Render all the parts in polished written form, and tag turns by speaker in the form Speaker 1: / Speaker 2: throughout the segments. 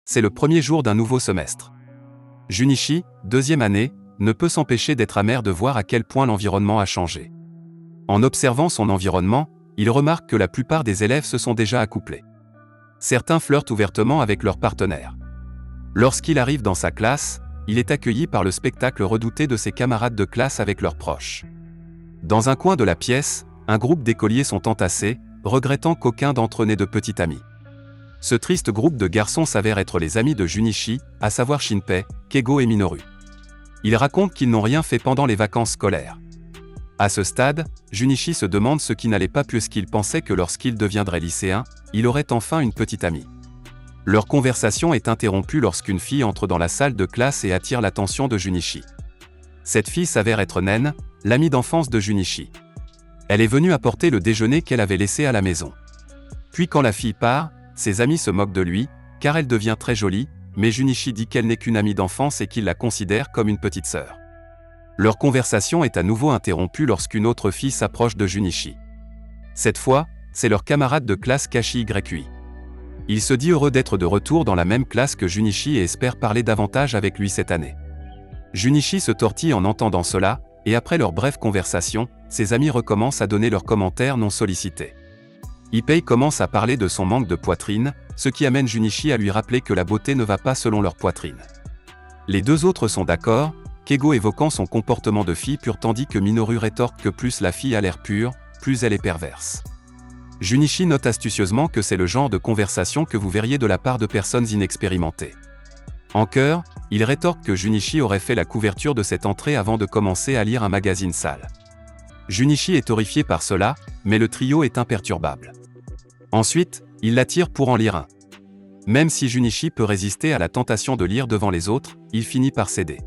Speaker 1: C'est le premier jour d'un nouveau semestre. Junichi, deuxième année, ne peut s'empêcher d'être amer de voir à quel point l'environnement a changé. En observant son environnement, il remarque que la plupart des élèves se sont déjà accouplés. Certains flirtent ouvertement avec leurs partenaires. Lorsqu'il arrive dans sa classe, il est accueilli par le spectacle redouté de ses camarades de classe avec leurs proches. Dans un coin de la pièce, un groupe d'écoliers sont entassés, regrettant qu'aucun d'entre eux n'ait de petit ami. Ce triste groupe de garçons s'avère être les amis de Junichi, à savoir Shinpei, Keigo et Minoru. Ils racontent qu'ils n'ont rien fait pendant les vacances scolaires. À ce stade, Junichi se demande ce qui n'allait pas puisqu'il pensait que lorsqu'il deviendrait lycéen, il aurait enfin une petite amie. Leur conversation est interrompue lorsqu'une fille entre dans la salle de classe et attire l'attention de Junichi. Cette fille s'avère être Nen, l'amie d'enfance de Junichi. Elle est venue apporter le déjeuner qu'elle avait laissé à la maison. Puis quand la fille part, ses amis se moquent de lui, car elle devient très jolie, mais Junichi dit qu'elle n'est qu'une amie d'enfance et qu'il la considère comme une petite sœur. Leur conversation est à nouveau interrompue lorsqu'une autre fille s'approche de Junichi. Cette fois, c'est leur camarade de classe Kashi YUI. Il se dit heureux d'être de retour dans la même classe que Junichi et espère parler davantage avec lui cette année. Junichi se tortille en entendant cela, et après leur brève conversation, ses amis recommencent à donner leurs commentaires non sollicités. Ipei commence à parler de son manque de poitrine, ce qui amène Junichi à lui rappeler que la beauté ne va pas selon leur poitrine. Les deux autres sont d'accord, Keigo évoquant son comportement de fille pure tandis que Minoru rétorque que plus la fille a l'air pure, plus elle est perverse. Junichi note astucieusement que c'est le genre de conversation que vous verriez de la part de personnes inexpérimentées. En chœur, il rétorque que Junichi aurait fait la couverture de cette entrée avant de commencer à lire un magazine sale. Junichi est horrifié par cela, mais le trio est imperturbable. Ensuite, il l'attire pour en lire un. Même si Junichi peut résister à la tentation de lire devant les autres, il finit par céder.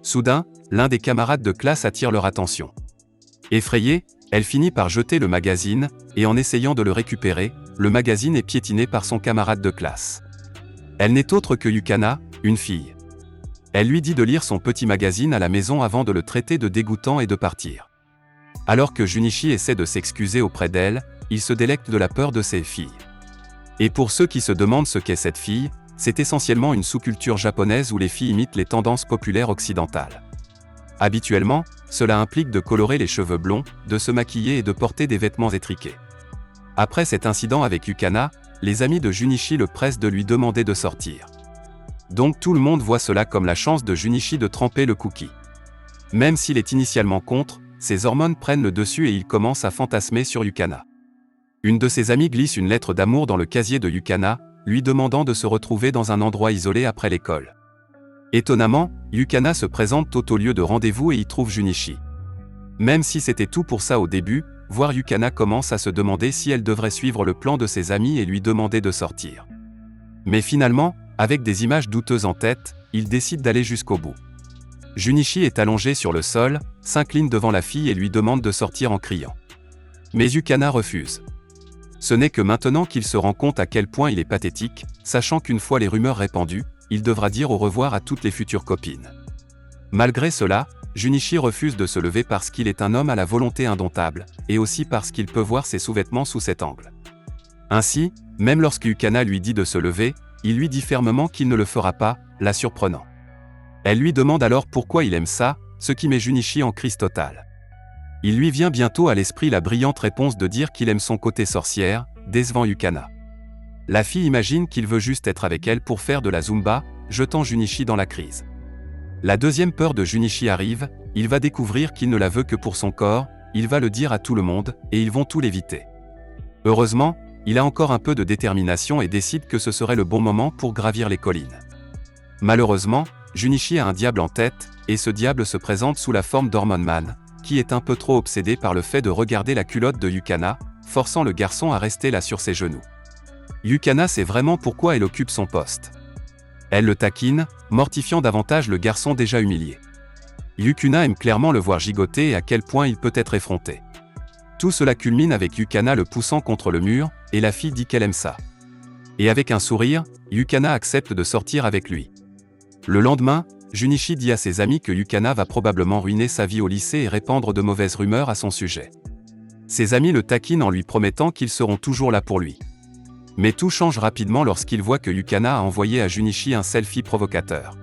Speaker 1: Soudain, l'un des camarades de classe attire leur attention. Effrayée, elle finit par jeter le magazine, et en essayant de le récupérer, le magazine est piétiné par son camarade de classe. Elle n'est autre que Yukana, une fille. Elle lui dit de lire son petit magazine à la maison avant de le traiter de dégoûtant et de partir. Alors que Junichi essaie de s'excuser auprès d'elle, il se délecte de la peur de ses filles. Et pour ceux qui se demandent ce qu'est cette fille, c'est essentiellement une sous-culture japonaise où les filles imitent les tendances populaires occidentales. Habituellement, cela implique de colorer les cheveux blonds, de se maquiller et de porter des vêtements étriqués. Après cet incident avec Yukana, les amis de Junichi le pressent de lui demander de sortir. Donc tout le monde voit cela comme la chance de Junichi de tremper le cookie. Même s'il est initialement contre, ses hormones prennent le dessus et il commence à fantasmer sur Yukana. Une de ses amies glisse une lettre d'amour dans le casier de Yukana, lui demandant de se retrouver dans un endroit isolé après l'école. Étonnamment, Yukana se présente au lieu de rendez-vous et y trouve Junichi. Même si c'était tout pour ça au début, voir Yukana commence à se demander si elle devrait suivre le plan de ses amis et lui demander de sortir. Mais finalement, avec des images douteuses en tête, il décide d'aller jusqu'au bout. Junichi est allongé sur le sol, s'incline devant la fille et lui demande de sortir en criant. Mais Yukana refuse. Ce n'est que maintenant qu'il se rend compte à quel point il est pathétique, sachant qu'une fois les rumeurs répandues, il devra dire au revoir à toutes les futures copines. Malgré cela, Junichi refuse de se lever parce qu'il est un homme à la volonté indomptable, et aussi parce qu'il peut voir ses sous-vêtements sous cet angle. Ainsi, même lorsque Yukana lui dit de se lever, il lui dit fermement qu'il ne le fera pas, la surprenant. Elle lui demande alors pourquoi il aime ça, ce qui met Junichi en crise totale. Il lui vient bientôt à l'esprit la brillante réponse de dire qu'il aime son côté sorcière, décevant Yukana. La fille imagine qu'il veut juste être avec elle pour faire de la Zumba, jetant Junichi dans la crise. La deuxième peur de Junichi arrive, il va découvrir qu'il ne la veut que pour son corps, il va le dire à tout le monde, et ils vont tout l'éviter. Heureusement, il a encore un peu de détermination et décide que ce serait le bon moment pour gravir les collines. Malheureusement, Junichi a un diable en tête, et ce diable se présente sous la forme d'Hormone Man, qui est un peu trop obsédé par le fait de regarder la culotte de Yukana, forçant le garçon à rester là sur ses genoux. Yukana sait vraiment pourquoi elle occupe son poste. Elle le taquine, mortifiant davantage le garçon déjà humilié. Yukina aime clairement le voir gigoter et à quel point il peut être effronté. Tout cela culmine avec Yukana le poussant contre le mur, et la fille dit qu'elle aime ça. Et avec un sourire, Yukana accepte de sortir avec lui. Le lendemain, Junichi dit à ses amis que Yukana va probablement ruiner sa vie au lycée et répandre de mauvaises rumeurs à son sujet. Ses amis le taquinent en lui promettant qu'ils seront toujours là pour lui. Mais tout change rapidement lorsqu'il voit que Yukana a envoyé à Junichi un selfie provocateur.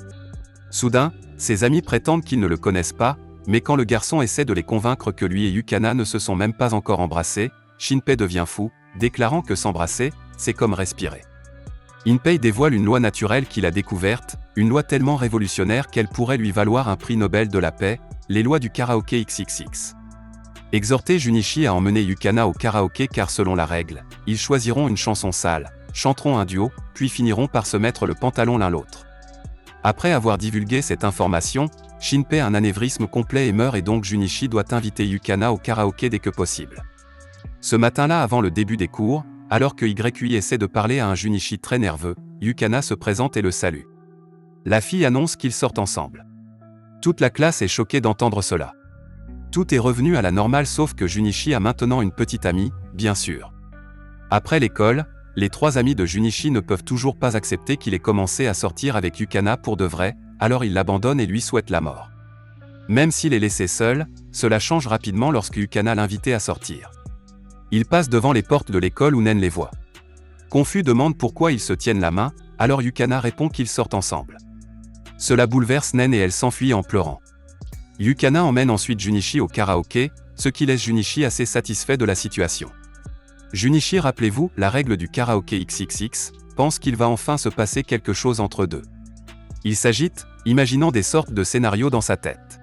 Speaker 1: Soudain, ses amis prétendent qu'ils ne le connaissent pas, mais quand le garçon essaie de les convaincre que lui et Yukana ne se sont même pas encore embrassés, Shinpei devient fou, déclarant que s'embrasser, c'est comme respirer. Inpei dévoile une loi naturelle qu'il a découverte, une loi tellement révolutionnaire qu'elle pourrait lui valoir un prix Nobel de la paix, les lois du karaoké XXX. Exhorté Junichi à emmener Yukana au karaoké car selon la règle, ils choisiront une chanson sale, chanteront un duo, puis finiront par se mettre le pantalon l'un l'autre. Après avoir divulgué cette information, Shinpei a un anévrisme complet et meurt et donc Junichi doit inviter Yukana au karaoké dès que possible. Ce matin-là avant le début des cours, alors que Yui essaie de parler à un Junichi très nerveux, Yukana se présente et le salue. La fille annonce qu'ils sortent ensemble. Toute la classe est choquée d'entendre cela. Tout est revenu à la normale sauf que Junichi a maintenant une petite amie, bien sûr. Après l'école, les trois amis de Junichi ne peuvent toujours pas accepter qu'il ait commencé à sortir avec Yukana pour de vrai, alors ils l'abandonnent et lui souhaitent la mort. Même s'il est laissé seul, cela change rapidement lorsque Yukana l'invite à sortir. Il passe devant les portes de l'école où Nen les voit. Confus demande pourquoi ils se tiennent la main, alors Yukana répond qu'ils sortent ensemble. Cela bouleverse Nen et elle s'enfuit en pleurant. Yukana emmène ensuite Junichi au karaoké, ce qui laisse Junichi assez satisfait de la situation. Junichi, rappelez-vous, la règle du karaoké XXX, pense qu'il va enfin se passer quelque chose entre eux deux. Il s'agite, imaginant des sortes de scénarios dans sa tête.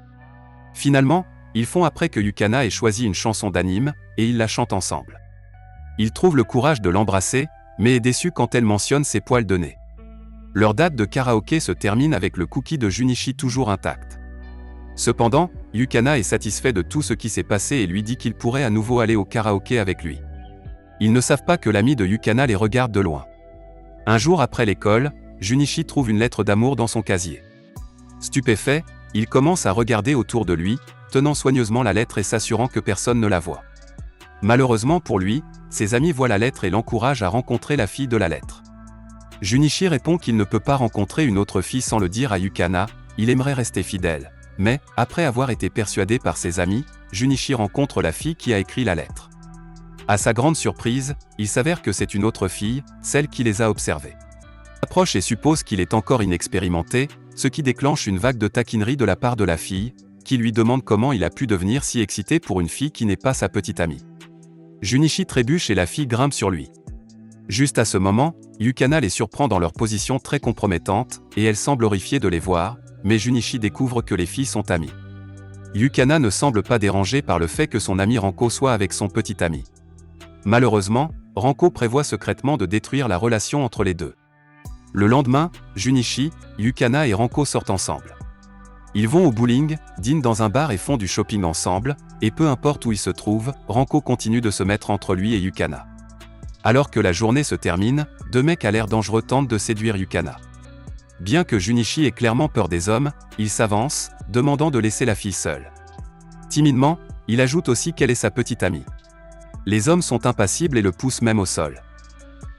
Speaker 1: Finalement, ils font après que Yukana ait choisi une chanson d'anime, et ils la chantent ensemble. Il trouve le courage de l'embrasser, mais est déçu quand elle mentionne ses poils de nez. Leur date de karaoké se termine avec le cookie de Junichi toujours intact. Cependant, Yukana est satisfait de tout ce qui s'est passé et lui dit qu'il pourrait à nouveau aller au karaoké avec lui. Ils ne savent pas que l'ami de Yukana les regarde de loin. Un jour après l'école, Junichi trouve une lettre d'amour dans son casier. Stupéfait, il commence à regarder autour de lui, tenant soigneusement la lettre et s'assurant que personne ne la voit. Malheureusement pour lui, ses amis voient la lettre et l'encouragent à rencontrer la fille de la lettre. Junichi répond qu'il ne peut pas rencontrer une autre fille sans le dire à Yukana, il aimerait rester fidèle. Mais, après avoir été persuadé par ses amis, Junichi rencontre la fille qui a écrit la lettre. À sa grande surprise, il s'avère que c'est une autre fille, celle qui les a observés. Il approche et suppose qu'il est encore inexpérimenté, ce qui déclenche une vague de taquinerie de la part de la fille, qui lui demande comment il a pu devenir si excité pour une fille qui n'est pas sa petite amie. Junichi trébuche et la fille grimpe sur lui. Juste à ce moment, Yukana les surprend dans leur position très compromettante, et elle semble horrifiée de les voir, mais Junichi découvre que les filles sont amies. Yukana ne semble pas dérangée par le fait que son ami Ranko soit avec son petit ami. Malheureusement, Ranko prévoit secrètement de détruire la relation entre les deux. Le lendemain, Junichi, Yukana et Ranko sortent ensemble. Ils vont au bowling, dînent dans un bar et font du shopping ensemble, et peu importe où ils se trouvent, Ranko continue de se mettre entre lui et Yukana. Alors que la journée se termine, deux mecs à l'air dangereux tentent de séduire Yukana. Bien que Junichi ait clairement peur des hommes, il s'avance, demandant de laisser la fille seule. Timidement, il ajoute aussi qu'elle est sa petite amie. Les hommes sont impassibles et le poussent même au sol.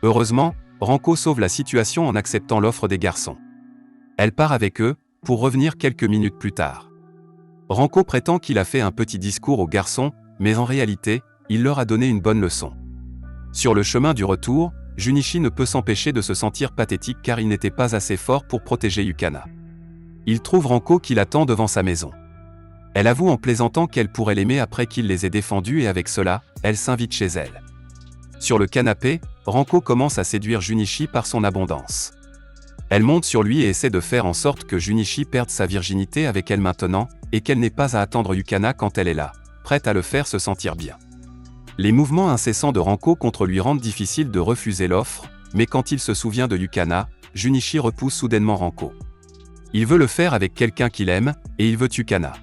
Speaker 1: Heureusement, Ranko sauve la situation en acceptant l'offre des garçons. Elle part avec eux, pour revenir quelques minutes plus tard. Ranko prétend qu'il a fait un petit discours aux garçons, mais en réalité, il leur a donné une bonne leçon. Sur le chemin du retour, Junichi ne peut s'empêcher de se sentir pathétique car il n'était pas assez fort pour protéger Yukana. Il trouve Ranko qui l'attend devant sa maison. Elle avoue en plaisantant qu'elle pourrait l'aimer après qu'il les ait défendus et avec cela, elle s'invite chez elle. Sur le canapé, Ranko commence à séduire Junichi par son abondance. Elle monte sur lui et essaie de faire en sorte que Junichi perde sa virginité avec elle maintenant, et qu'elle n'ait pas à attendre Yukana quand elle est là, prête à le faire se sentir bien. Les mouvements incessants de Ranko contre lui rendent difficile de refuser l'offre, mais quand il se souvient de Yukana, Junichi repousse soudainement Ranko. Il veut le faire avec quelqu'un qu'il aime, et il veut Yukana.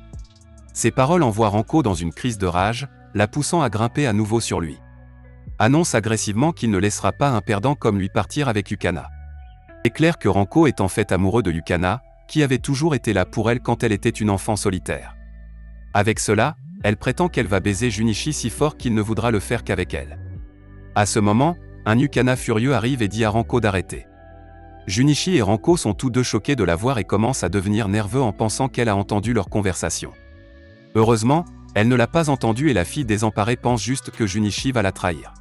Speaker 1: Ces paroles envoient Ranko dans une crise de rage, la poussant à grimper à nouveau sur lui. Annonce agressivement qu'il ne laissera pas un perdant comme lui partir avec Yukana. C'est clair que Ranko est en fait amoureux de Yukana, qui avait toujours été là pour elle quand elle était une enfant solitaire. Avec cela, elle prétend qu'elle va baiser Junichi si fort qu'il ne voudra le faire qu'avec elle. À ce moment, un Yukana furieux arrive et dit à Ranko d'arrêter. Junichi et Ranko sont tous deux choqués de la voir et commencent à devenir nerveux en pensant qu'elle a entendu leur conversation. Heureusement, elle ne l'a pas entendu et la fille désemparée pense juste que Junichi va la trahir.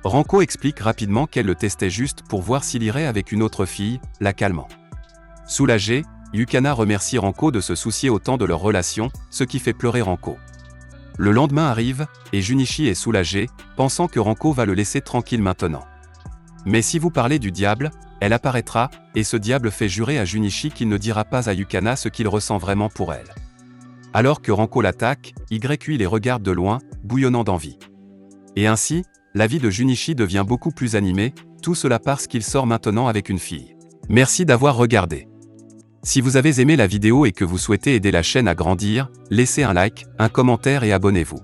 Speaker 1: Ranko explique rapidement qu'elle le testait juste pour voir s'il irait avec une autre fille, la calmant. Soulagée, Yukana remercie Ranko de se soucier autant de leur relation, ce qui fait pleurer Ranko. Le lendemain arrive, et Junichi est soulagé, pensant que Ranko va le laisser tranquille maintenant. Mais si vous parlez du diable, elle apparaîtra, et ce diable fait jurer à Junichi qu'il ne dira pas à Yukana ce qu'il ressent vraiment pour elle. Alors que Ranko l'attaque, Yui les regarde de loin, bouillonnant d'envie. Et ainsi, la vie de Junichi devient beaucoup plus animée, tout cela parce qu'il sort maintenant avec une fille. Merci d'avoir regardé. Si vous avez aimé la vidéo et que vous souhaitez aider la chaîne à grandir, laissez un like, un commentaire et abonnez-vous.